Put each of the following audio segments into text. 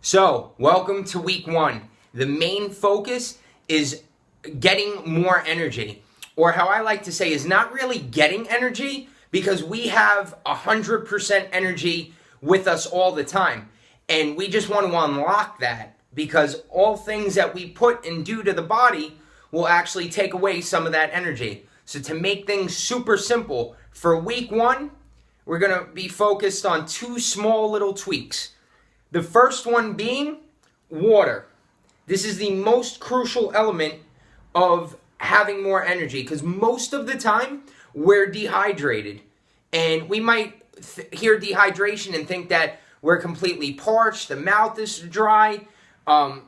So, welcome to week one. The main focus is getting more energy. Or how I like to say is not really getting energy because we have 100% energy with us all the time. And we just want to unlock that because all things that we put and do to the body will actually take away some of that energy. So to make things super simple, for week one, we're going to be focused on two small little tweaks. The first one being water. This is the most crucial element of having more energy because most of the time we're dehydrated. And we might hear dehydration and think that we're completely parched, the mouth is dry,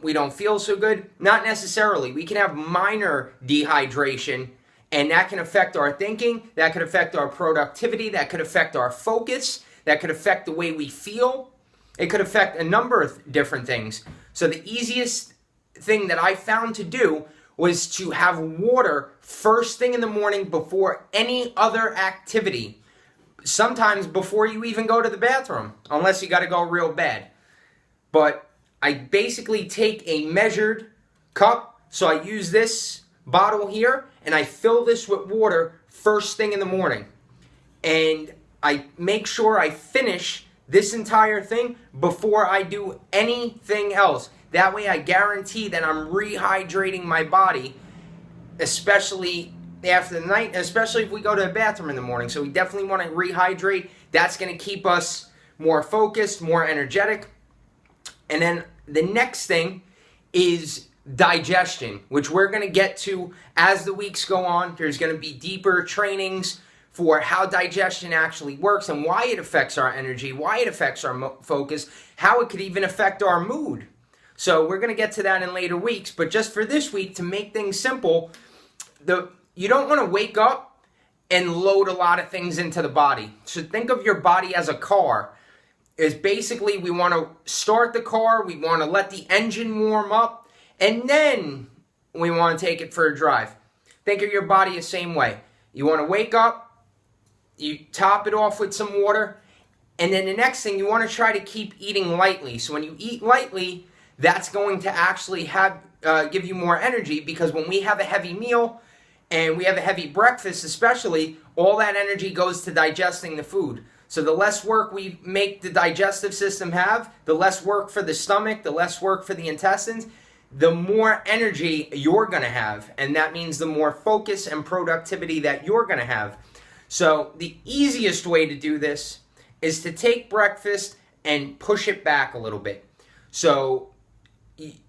we don't feel so good. Not necessarily. We can have minor dehydration and that can affect our thinking, that could affect our productivity, that could affect our focus, that could affect the way we feel. It could affect a number of different things. So the easiest thing that I found to do was to have water first thing in the morning before any other activity. Sometimes before you even go to the bathroom, unless you got to go real bad. But I basically take a measured cup. So I use this bottle here and I fill this with water first thing in the morning. And I make sure I finish this entire thing before I do anything else. That way I guarantee that I'm rehydrating my body, especially after the night, especially if we go to the bathroom in the morning. So we definitely want to rehydrate. That's going to keep us more focused, more energetic. And then the next thing is digestion, which we're going to get to as the weeks go on. There's going to be deeper trainings for how digestion actually works and why it affects our energy, why it affects our focus, how it could even affect our mood. So we're going to get to that in later weeks, but just for this week, to make things simple, you don't want to wake up and load a lot of things into the body. So think of your body as a car. Is basically we want to start the car, we want to let the engine warm up, and then we want to take it for a drive. Think of your body the same way. You want to wake up, you top it off with some water, and then the next thing, you want to try to keep eating lightly. So when you eat lightly, that's going to actually give you more energy, because when we have a heavy meal and we have a heavy breakfast especially, all that energy goes to digesting the food. So the less work we make the digestive system have, the less work for the stomach, the less work for the intestines, the more energy you're going to have. And that means the more focus and productivity that you're going to have. So the easiest way to do this is to take breakfast and push it back a little bit. So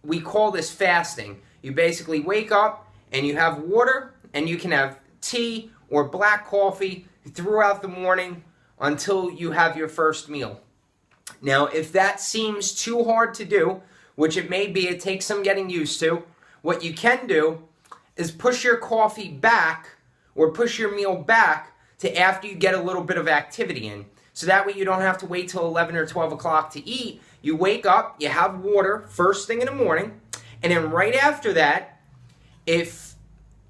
we call this fasting. You basically wake up and you have water, and you can have tea or black coffee throughout the morning until you have your first meal. Now, if that seems too hard to do, which it may be, it takes some getting used to, what you can do is push your coffee back or push your meal back to after you get a little bit of activity in. So that way you don't have to wait till 11 or 12 o'clock to eat. You wake up, you have water first thing in the morning, and then right after that, if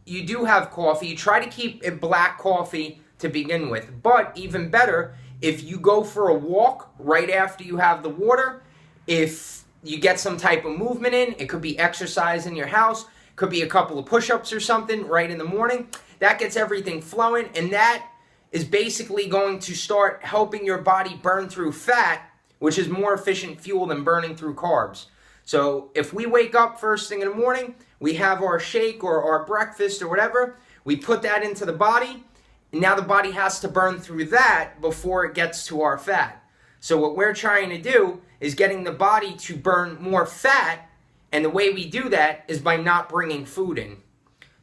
you do have coffee, you try to keep it black coffee to begin with. But even better, if you go for a walk right after you have the water, if you get some type of movement in, it could be exercise in your house, could be a couple of push-ups or something right in the morning, that gets everything flowing, and that is basically going to start helping your body burn through fat, which is more efficient fuel than burning through carbs. So if we wake up first thing in the morning, we have our shake or our breakfast or whatever, we put that into the body, and now the body has to burn through that before it gets to our fat. So what we're trying to do is getting the body to burn more fat, and the way we do that is by not bringing food in.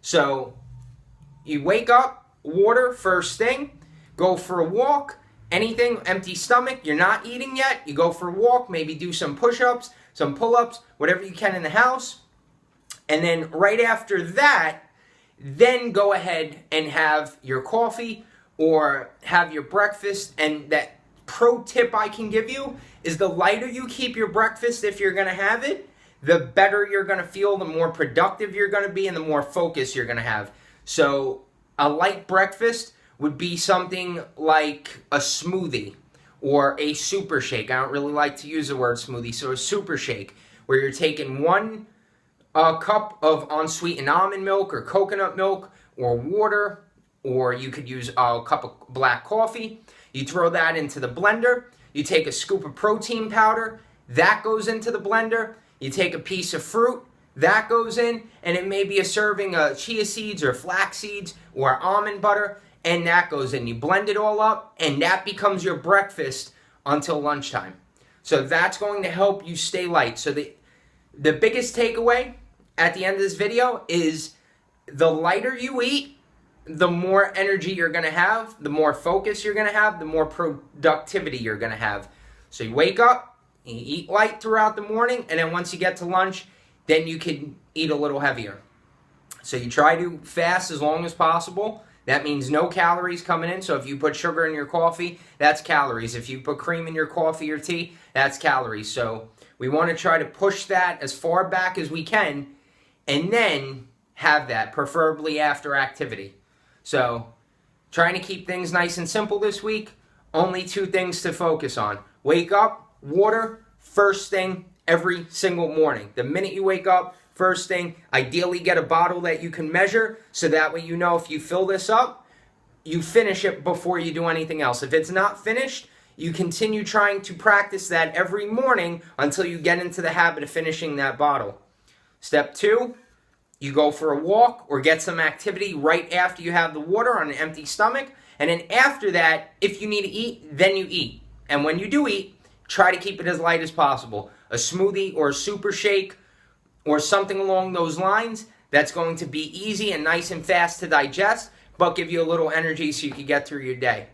So you wake up, water first thing, go for a walk, anything, empty stomach, you're not eating yet, you go for a walk, maybe do some push-ups, some pull-ups, whatever you can in the house, and then right after that, then go ahead and have your coffee or have your breakfast. And that pro tip I can give you is the lighter you keep your breakfast if you're going to have it, the better you're going to feel, the more productive you're going to be, and the more focus you're going to have. So a light breakfast would be something like a smoothie or a super shake. I don't really like to use the word smoothie, so a super shake where you're taking 1 cup of unsweetened almond milk or coconut milk or water, or you could use a cup of black coffee. You throw that into the blender. You take a scoop of protein powder. That goes into the blender. You take a piece of fruit. That goes in, and it may be a serving of chia seeds or flax seeds or almond butter, and that goes in. You blend it all up, and that becomes your breakfast until lunchtime. So that's going to help you stay light. So the biggest takeaway at the end of this video is the lighter you eat, the more energy you're going to have, the more focus you're going to have, the more productivity you're going to have. So you wake up, you eat light throughout the morning, and then once you get to lunch, then you can eat a little heavier. So you try to fast as long as possible. That means no calories coming in. So if you put sugar in your coffee, that's calories. If you put cream in your coffee or tea, that's calories. So we want to try to push that as far back as we can, and then have that, preferably after activity. So trying to keep things nice and simple this week. Only 2 things to focus on. Wake up, water, first thing every single morning. The minute you wake up, first thing, ideally get a bottle that you can measure, so that way you know if you fill this up, you finish it before you do anything else. If it's not finished, you continue trying to practice that every morning until you get into the habit of finishing that bottle. Step 2, you go for a walk or get some activity right after you have the water on an empty stomach. And then after that, if you need to eat, then you eat. And when you do eat, try to keep it as light as possible. A smoothie or a super shake or something along those lines that's going to be easy and nice and fast to digest, but give you a little energy so you can get through your day.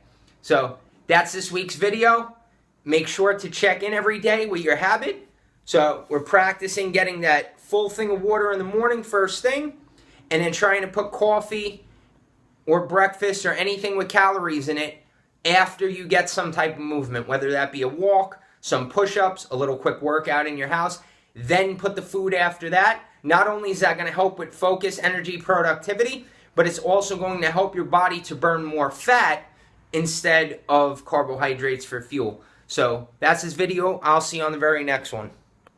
So that's this week's video. Make sure to check in every day with your habit. So we're practicing getting that full thing of water in the morning first thing, and then trying to put coffee or breakfast or anything with calories in it after you get some type of movement, whether that be a walk, some push-ups, a little quick workout in your house. Then put the food after that. Not only is that going to help with focus, energy, productivity, but it's also going to help your body to burn more fat instead of carbohydrates for fuel. So that's this video. I'll see you on the very next one.